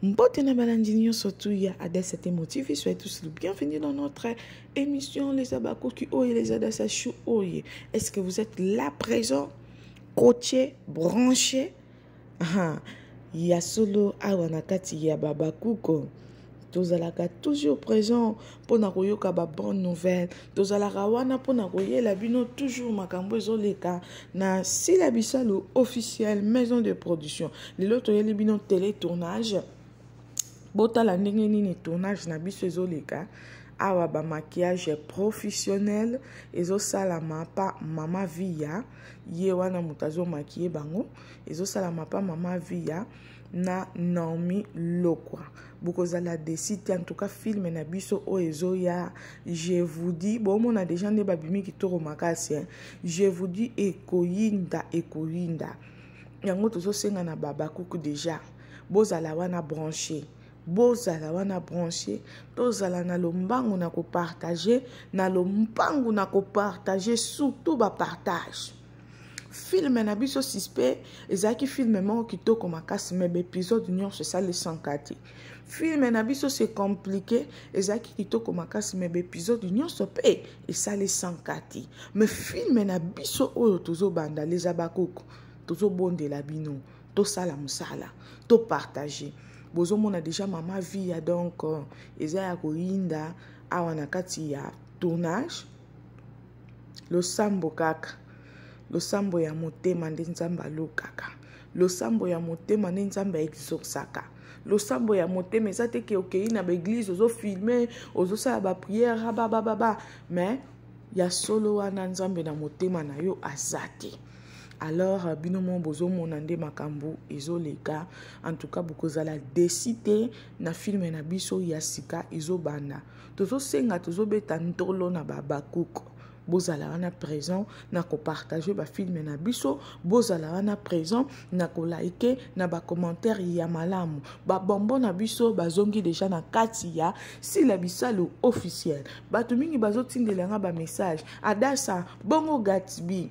Mbotena balandinyo surtout ya Adessa Motivé, soyez tous le bienvenue dans notre émission Les Abakoki Oye, les Adassa Chou Oye. Est-ce que vous êtes là présent, coaché, branché? Ya solo awanakati ya babakuko. Tozalaka toujours présent pour na koyoka ba bonne nouvelle. Tozalaka wana pour na koyela bino toujours makambo ezoleka na sila bisalo officiel maison de production. Lelo toyeli bino télé tournage. Botala ndenge nini tournage na biso ezoleka. Awa ba maquillage professionnel ezosalama pa mama via ye wana mutazo maquiller bango ezosalama pa mama via na Naomi Lokwa. Bokozala desite en tout cas film na biso o ezoya. Je vous dis bon on a déjà des babimi qui toro makasi. Je vous dis ekoyinda yango tozo senga na baba kuku déjà bozala wana branché. Bozala wana branché, tozala na lombangu na ko partager, na lombangu na ko partager surtout ba partage. Film na biso suspect, ezaki film moko kitoko makasi mebe épisode nyon c'est ça les 104. Film na biso c'est compliqué, ezaki kitoko makasi mebe épisode nyon sope et ça les 104. Mais film na biso oyo tozo banda les abakoko, tozo bondela bino, to sala musala, to partager. Bozo mona déjà mama via donc eza ya koyinda awa na kati ya tournage lo sambo kaka lo sambo ya motema nde nzamba lokaka lo sambo ya motema nde nzamba exaucaka lo sambo ya motema eza te ke okei na ba église ozo filmer ozo sala ba prière ba mais ya solo wana nzambe na motema na yo azate. Alors binomo bozo monande makambu ezoleka en tout cas bokozala décider na film na biso ya sika ezobanda tozo senga tozo beta ntolo na babakuko bozala wana présent na ko partager ba film na biso bozala wana présent na ko like na ba commentaire ya malamu ba bombo na biso bazongi déjà na kati ya si la bisalo officiel batu mingi bazotindela nga ba message Adassa bongo Gatsby.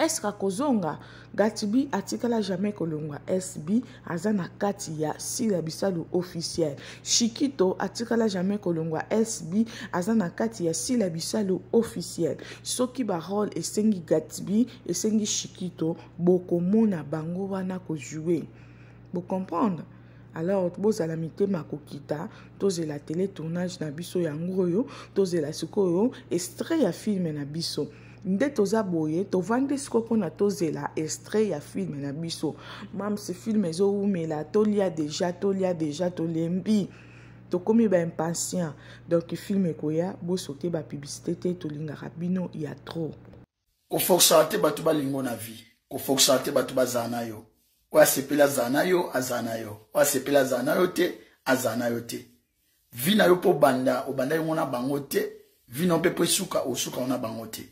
Est-ce que Kozonga Gatsby atikala jamais kolongwa SB azana kati ya si la bisalo officiel. Shikito atikala jamais kolongwa SB azana kati ya si la bisalo officiel. Soki ba rôle esengi Gatsby esengi Shikito boko mona bango wana ko jouer. Vous comprendre? Alors bozala mitema kokita toze la télé tournage na biso ya ngoyo toze la sikoyo extrait ya film na biso. Nde toza boye to vande sikopo na tozela extrait ya film na biso mam ce film ezo umela tolia déjà to lembi to komi ba impatient donc film ekoya bo sote ba publicité te to linga rabino ya trop ko forçate batu ba lingo na vie ko forçate batu ba zana yo wa sepela zana yo azana yo wa sepela zana yo te azana yo te vina yo po banda obanda yo na bango te vina pe presuka osuka ona bango te.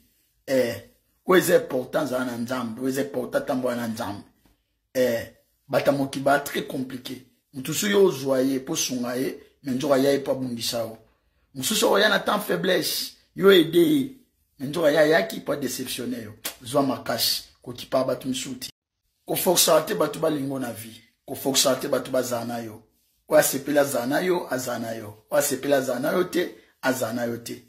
Oeze important za na nzambe, oeze important tambo na nzambe. Bata mokiba très compliqué. Mutusu yo zoye po sungaye, menjoka yae pa bundisao. Mususu ya na temps faiblesse, yo aider, menjoka ya yaki pa déceptionner yo. Zwa makashi ko kipa batu msuti. Ko forçate batu ba lingo na vie, ko forçate batu ba zana yo. Wa sepela zana yo azana yo. Wa sepela zana yo te azana yo te.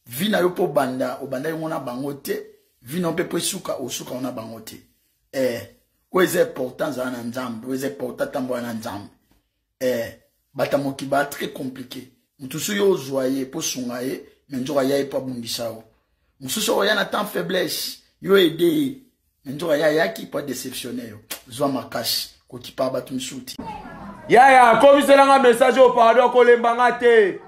Vina yo po banda obanda yo na bango te vina pe presuka osuka ona bango te oeze important za na nzambe oeze important tambo na nzambe bata mokiba très compliqué mutusu yo zoye po sungaye menjoka yae pa bundisao mususu ya na temps faiblesse yo aider menjoka ya yaki pa déceptionner yo zwa makashi ko kipa batu msuti ya komisela nga message au pardon ko lembanga te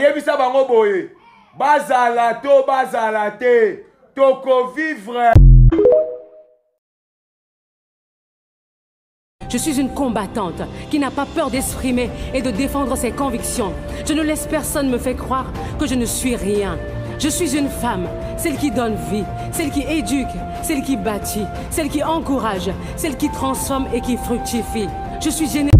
yebisa bango boye bazala te toko vivre. Je suis une combattante qui n'a pas peur d'exprimer et de défendre ses convictions. Je ne laisse personne me faire croire que je ne suis rien. Je suis une femme, celle qui donne vie, celle qui éduque, celle qui bâtit, celle qui encourage, celle qui transforme et qui fructifie. Je suis généreuse.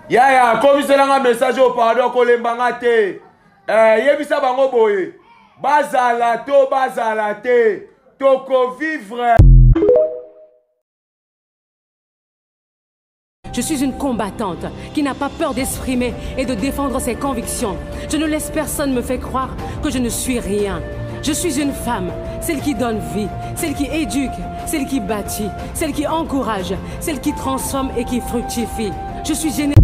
Yaya, komiselanga message au pardon kolembanga te. Yebisa bango boye. Bazala te. Toko vivre. Je suis une combattante qui n'a pas peur d'exprimer et de défendre ses convictions. Je ne laisse personne me faire croire que je ne suis rien. Je suis une femme, celle qui donne vie, celle qui éduque, celle qui bâtit, celle qui encourage, celle qui transforme et qui fructifie. Je suis généreuse.